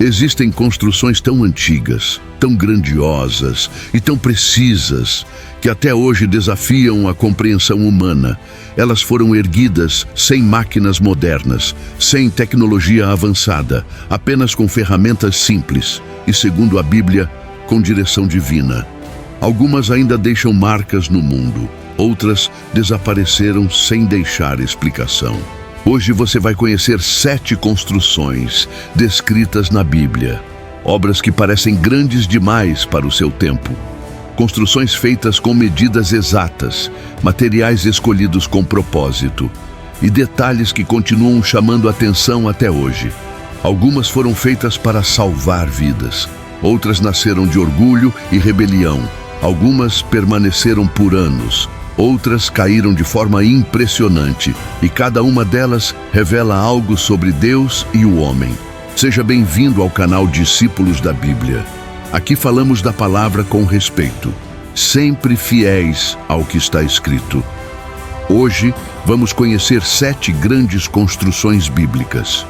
Existem construções tão antigas, tão grandiosas e tão precisas que até hoje desafiam a compreensão humana. Elas foram erguidas sem máquinas modernas, sem tecnologia avançada, apenas com ferramentas simples e, segundo a Bíblia, com direção divina. Algumas ainda deixam marcas no mundo, outras desapareceram sem deixar explicação. Hoje você vai conhecer 7 construções descritas na Bíblia, obras que parecem grandes demais para o seu tempo. Construções feitas com medidas exatas, materiais escolhidos com propósito e detalhes que continuam chamando atenção até hoje. Algumas foram feitas para salvar vidas, outras nasceram de orgulho e rebelião, algumas permaneceram por anos, outras caíram de forma impressionante, e cada uma delas revela algo sobre Deus e o homem. Seja bem-vindo ao canal Discípulos da Bíblia. Aqui falamos da palavra com respeito, sempre fiéis ao que está escrito. Hoje vamos conhecer 7 grandes construções bíblicas,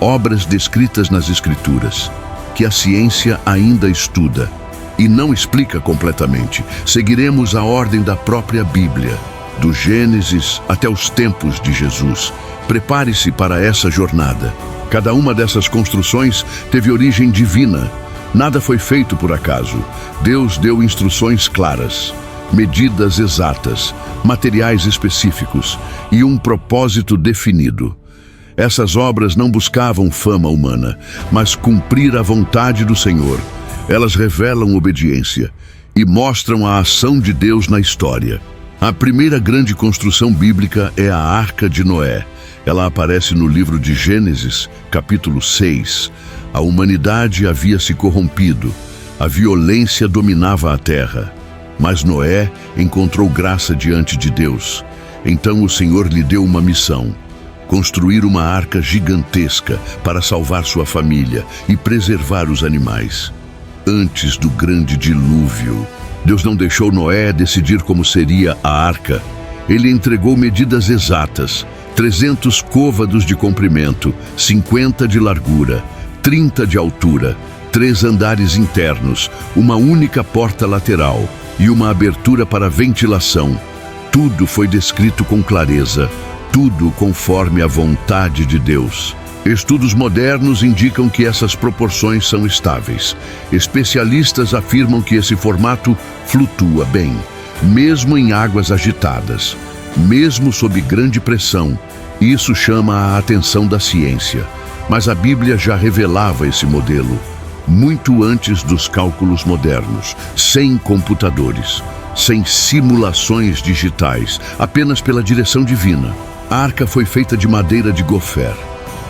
obras descritas nas Escrituras, que a ciência ainda estuda e não explica completamente. Seguiremos a ordem da própria Bíblia, do Gênesis até os tempos de Jesus. Prepare-se para essa jornada. Cada uma dessas construções teve origem divina. Nada foi feito por acaso. Deus deu instruções claras, medidas exatas, materiais específicos e um propósito definido. Essas obras não buscavam fama humana, mas cumprir a vontade do Senhor. Elas revelam obediência e mostram a ação de Deus na história. A primeira grande construção bíblica é a Arca de Noé. Ela aparece no livro de Gênesis, capítulo 6. A humanidade havia se corrompido, a violência dominava a terra. Mas Noé encontrou graça diante de Deus. Então o Senhor lhe deu uma missão: construir uma arca gigantesca para salvar sua família e preservar os animais. Antes do grande dilúvio, Deus não deixou Noé decidir como seria a arca. Ele entregou medidas exatas: 300 côvados de comprimento, 50 de largura, 30 de altura, 3 andares internos, uma única porta lateral e uma abertura para ventilação. Tudo foi descrito com clareza, tudo conforme a vontade de Deus. Estudos modernos indicam que essas proporções são estáveis. Especialistas afirmam que esse formato flutua bem, mesmo em águas agitadas, mesmo sob grande pressão. Isso chama a atenção da ciência. Mas a Bíblia já revelava esse modelo, muito antes dos cálculos modernos, sem computadores, sem simulações digitais, apenas pela direção divina. A arca foi feita de madeira de gofer,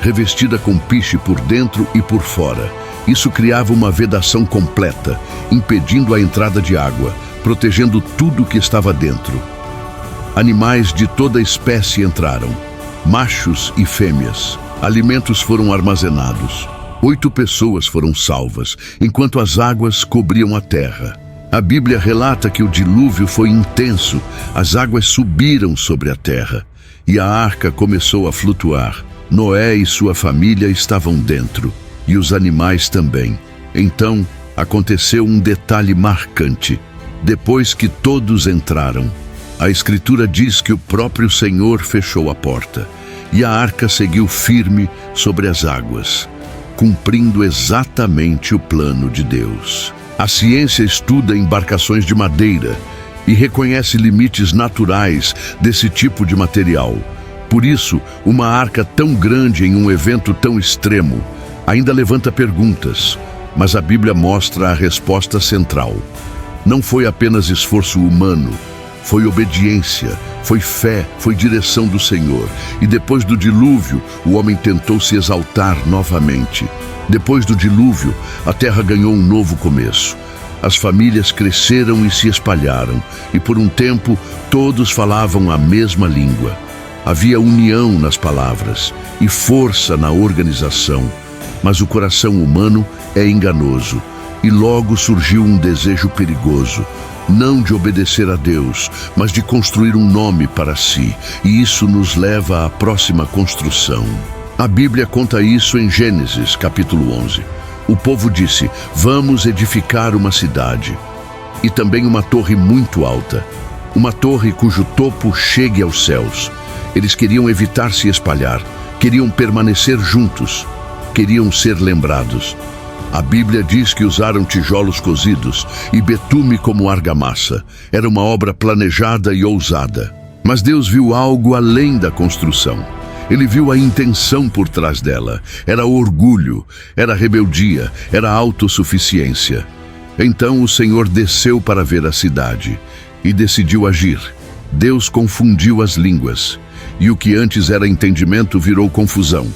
revestida com piche por dentro e por fora. Isso criava uma vedação completa, impedindo a entrada de água, protegendo tudo que estava dentro. Animais de toda espécie entraram, machos e fêmeas. Alimentos foram armazenados. 8 pessoas foram salvas, enquanto as águas cobriam a terra. A Bíblia relata que o dilúvio foi intenso, as águas subiram sobre a terra e a arca começou a flutuar. Noé e sua família estavam dentro, e os animais também. Então, aconteceu um detalhe marcante. Depois que todos entraram, a Escritura diz que o próprio Senhor fechou a porta, e a arca seguiu firme sobre as águas, cumprindo exatamente o plano de Deus. A ciência estuda embarcações de madeira e reconhece limites naturais desse tipo de material. Por isso, uma arca tão grande em um evento tão extremo ainda levanta perguntas, mas a Bíblia mostra a resposta central. Não foi apenas esforço humano, foi obediência, foi fé, foi direção do Senhor. E depois do dilúvio, o homem tentou se exaltar novamente. Depois do dilúvio, a terra ganhou um novo começo. As famílias cresceram e se espalharam, e por um tempo todos falavam a mesma língua. Havia união nas palavras e força na organização, mas o coração humano é enganoso, e logo surgiu um desejo perigoso, não de obedecer a Deus, mas de construir um nome para si, e isso nos leva à próxima construção. A Bíblia conta isso em Gênesis, capítulo 11. O povo disse: vamos edificar uma cidade e também uma torre muito alta, uma torre cujo topo chegue aos céus. Eles queriam evitar se espalhar, queriam permanecer juntos, queriam ser lembrados. A Bíblia diz que usaram tijolos cozidos e betume como argamassa. Era uma obra planejada e ousada. Mas Deus viu algo além da construção. Ele viu a intenção por trás dela. Era orgulho, era rebeldia, era autossuficiência. Então o Senhor desceu para ver a cidade e decidiu agir. Deus confundiu as línguas, e o que antes era entendimento virou confusão.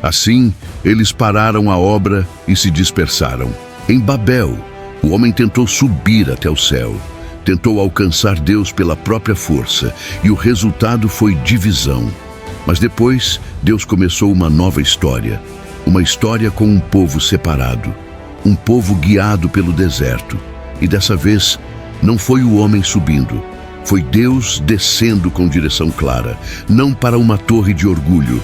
Assim, eles pararam a obra e se dispersaram. Em Babel, o homem tentou subir até o céu, tentou alcançar Deus pela própria força, e o resultado foi divisão. Mas depois, Deus começou uma nova história, uma história com um povo separado, um povo guiado pelo deserto. E dessa vez, não foi o homem subindo, foi Deus descendo com direção clara, não para uma torre de orgulho,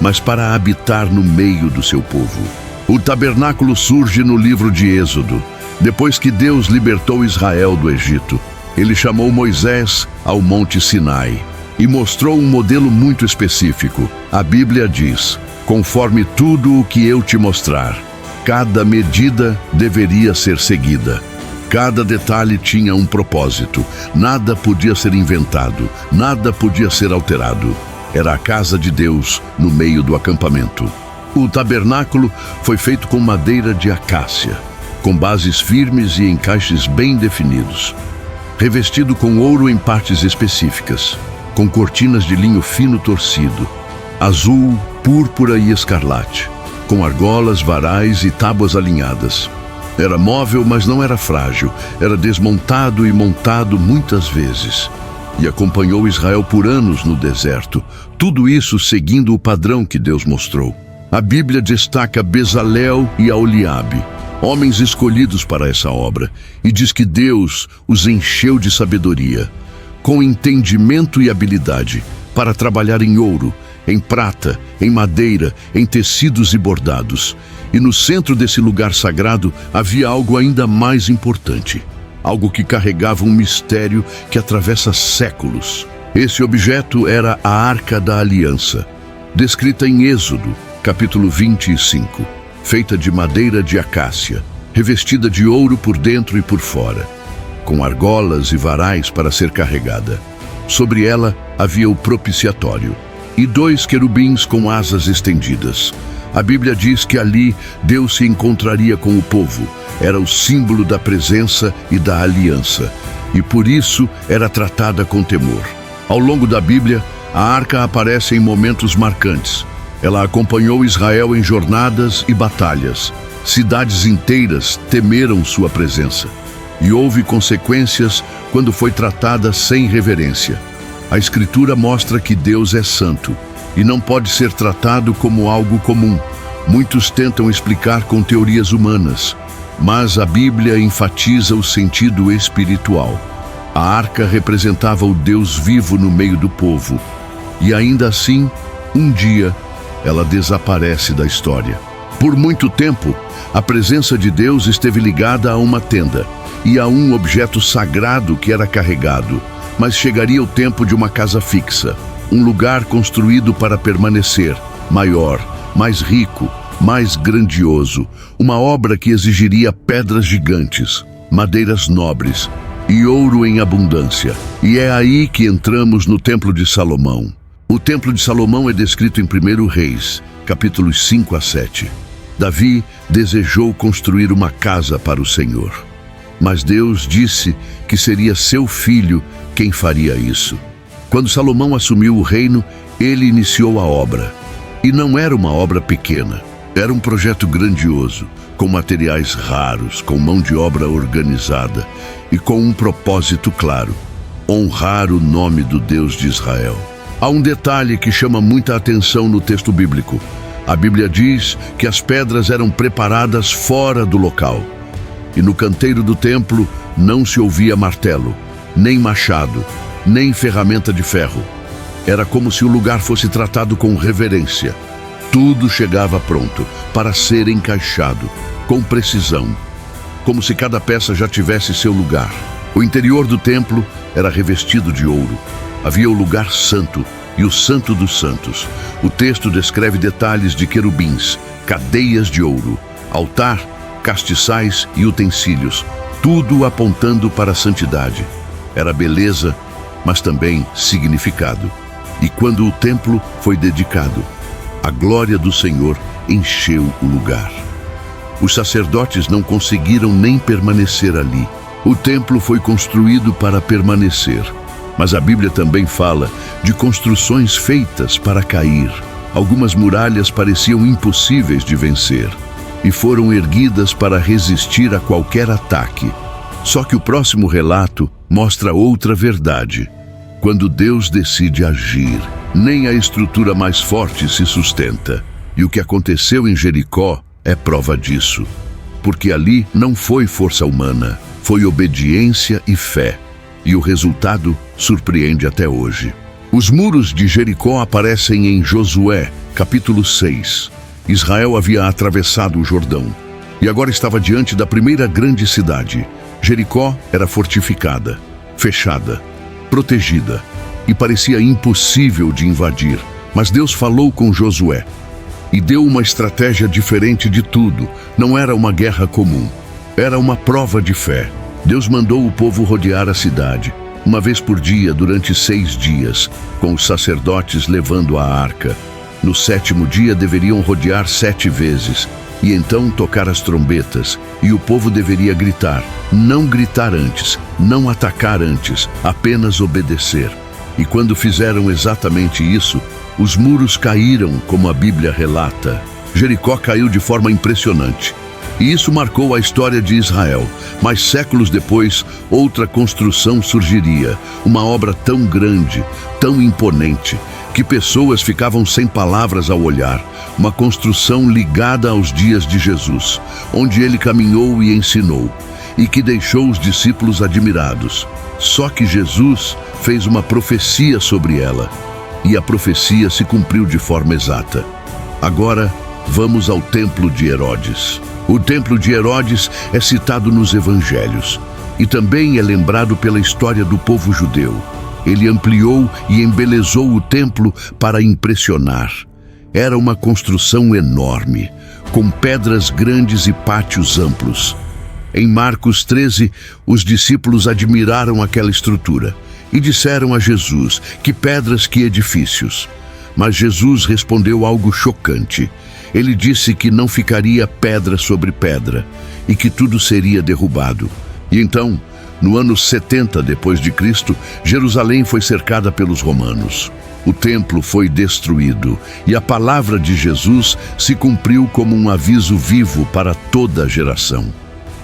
mas para habitar no meio do seu povo. O tabernáculo surge no livro de Êxodo. Depois que Deus libertou Israel do Egito, ele chamou Moisés ao Monte Sinai e mostrou um modelo muito específico. A Bíblia diz: conforme tudo o que eu te mostrar, cada medida deveria ser seguida. Cada detalhe tinha um propósito. Nada podia ser inventado, nada podia ser alterado. Era a casa de Deus no meio do acampamento. O tabernáculo foi feito com madeira de acácia, com bases firmes e encaixes bem definidos, revestido com ouro em partes específicas, com cortinas de linho fino torcido, azul, púrpura e escarlate, com argolas, varais e tábuas alinhadas. Era móvel, mas não era frágil. Era desmontado e montado muitas vezes. E acompanhou Israel por anos no deserto. Tudo isso seguindo o padrão que Deus mostrou. A Bíblia destaca Bezalel e Aholiabe, homens escolhidos para essa obra, e diz que Deus os encheu de sabedoria, com entendimento e habilidade, para trabalhar em ouro, em prata, em madeira, em tecidos e bordados. E no centro desse lugar sagrado havia algo ainda mais importante. Algo que carregava um mistério que atravessa séculos. Esse objeto era a Arca da Aliança, descrita em Êxodo, capítulo 25, feita de madeira de acácia, revestida de ouro por dentro e por fora, com argolas e varais para ser carregada. Sobre ela havia o propiciatório e 2 querubins com asas estendidas. A Bíblia diz que ali Deus se encontraria com o povo. Era o símbolo da presença e da aliança, e por isso era tratada com temor. Ao longo da Bíblia, a arca aparece em momentos marcantes. Ela acompanhou Israel em jornadas e batalhas. Cidades inteiras temeram sua presença. E houve consequências quando foi tratada sem reverência. A Escritura mostra que Deus é santo e não pode ser tratado como algo comum. Muitos tentam explicar com teorias humanas, mas a Bíblia enfatiza o sentido espiritual. A arca representava o Deus vivo no meio do povo, e ainda assim, um dia, ela desaparece da história. Por muito tempo, a presença de Deus esteve ligada a uma tenda e a um objeto sagrado que era carregado, mas chegaria o tempo de uma casa fixa, um lugar construído para permanecer, maior, mais rico, mais grandioso, uma obra que exigiria pedras gigantes, madeiras nobres e ouro em abundância. E é aí que entramos no Templo de Salomão. O Templo de Salomão é descrito em 1 Reis, capítulos 5 a 7. Davi desejou construir uma casa para o Senhor, mas Deus disse que seria seu filho quem faria isso. Quando Salomão assumiu o reino, ele iniciou a obra. E não era uma obra pequena. Era um projeto grandioso, com materiais raros, com mão de obra organizada e com um propósito claro: honrar o nome do Deus de Israel. Há um detalhe que chama muita atenção no texto bíblico. A Bíblia diz que as pedras eram preparadas fora do local. E no canteiro do templo não se ouvia martelo, nem machado, nem ferramenta de ferro. Era como se o lugar fosse tratado com reverência. Tudo chegava pronto para ser encaixado, com precisão, como se cada peça já tivesse seu lugar. O interior do templo era revestido de ouro. Havia o lugar santo e o santo dos santos. O texto descreve detalhes de querubins, cadeias de ouro, altar, castiçais e utensílios, tudo apontando para a santidade. Era beleza, mas também significado. E quando o templo foi dedicado, a glória do Senhor encheu o lugar. Os sacerdotes não conseguiram nem permanecer ali. O templo foi construído para permanecer, mas a Bíblia também fala de construções feitas para cair. Algumas muralhas pareciam impossíveis de vencer e foram erguidas para resistir a qualquer ataque. Só que o próximo relato mostra outra verdade. Quando Deus decide agir, nem a estrutura mais forte se sustenta. E o que aconteceu em Jericó é prova disso. Porque ali não foi força humana, foi obediência e fé. E o resultado surpreende até hoje. Os muros de Jericó aparecem em Josué, capítulo 6. Israel havia atravessado o Jordão e agora estava diante da primeira grande cidade. Jericó era fortificada, fechada, protegida e parecia impossível de invadir. Mas Deus falou com Josué e deu uma estratégia diferente de tudo. Não era uma guerra comum, era uma prova de fé. Deus mandou o povo rodear a cidade, uma vez por dia durante 6 dias, com os sacerdotes levando a arca. No 7º dia deveriam rodear 7 vezes, e então tocar as trombetas, e o povo deveria gritar. Não gritar antes, não atacar antes, apenas obedecer. E quando fizeram exatamente isso, os muros caíram, como a Bíblia relata. Jericó caiu de forma impressionante. E isso marcou a história de Israel. Mas séculos depois, outra construção surgiria. Uma obra tão grande, tão imponente, que pessoas ficavam sem palavras ao olhar. Uma construção ligada aos dias de Jesus, onde ele caminhou e ensinou, e que deixou os discípulos admirados. Só que Jesus fez uma profecia sobre ela, e a profecia se cumpriu de forma exata. Agora, vamos ao Templo de Herodes. O Templo de Herodes é citado nos Evangelhos e também é lembrado pela história do povo judeu. Ele ampliou e embelezou o templo para impressionar. Era uma construção enorme, com pedras grandes e pátios amplos. Em Marcos 13, os discípulos admiraram aquela estrutura e disseram a Jesus: que pedras, que edifícios. Mas Jesus respondeu algo chocante. Ele disse que não ficaria pedra sobre pedra e que tudo seria derrubado. E então, no ano 70 depois de Cristo, Jerusalém foi cercada pelos romanos. O templo foi destruído e a palavra de Jesus se cumpriu como um aviso vivo para toda a geração.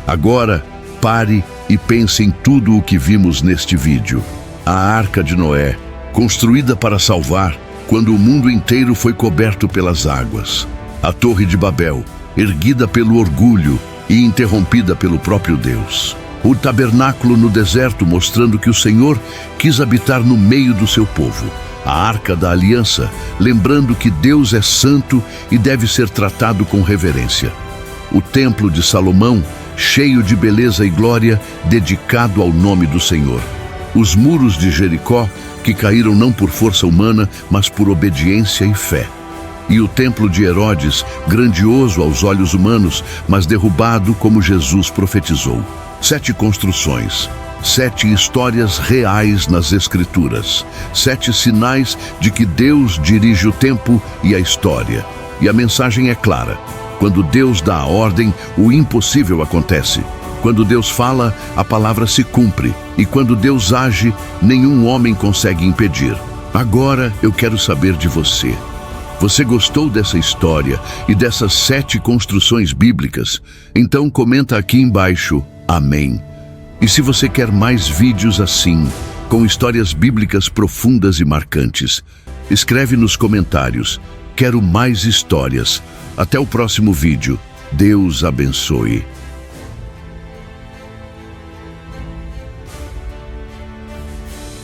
Agora, pare e pense em tudo o que vimos neste vídeo. A Arca de Noé, construída para salvar quando o mundo inteiro foi coberto pelas águas. A Torre de Babel, erguida pelo orgulho e interrompida pelo próprio Deus. O tabernáculo no deserto, mostrando que o Senhor quis habitar no meio do seu povo. A Arca da Aliança, lembrando que Deus é santo e deve ser tratado com reverência. O Templo de Salomão, cheio de beleza e glória, dedicado ao nome do Senhor. Os muros de Jericó, que caíram não por força humana, mas por obediência e fé. E o Templo de Herodes, grandioso aos olhos humanos, mas derrubado como Jesus profetizou. 7 construções, 7 histórias reais nas Escrituras, 7 sinais de que Deus dirige o tempo e a história. E a mensagem é clara: quando Deus dá a ordem, o impossível acontece. Quando Deus fala, a palavra se cumpre. E quando Deus age, nenhum homem consegue impedir. Agora eu quero saber de você. Você gostou dessa história e dessas 7 construções bíblicas? Então comenta aqui embaixo, amém. E se você quer mais vídeos assim, com histórias bíblicas profundas e marcantes, escreve nos comentários, quero mais histórias. Até o próximo vídeo. Deus abençoe.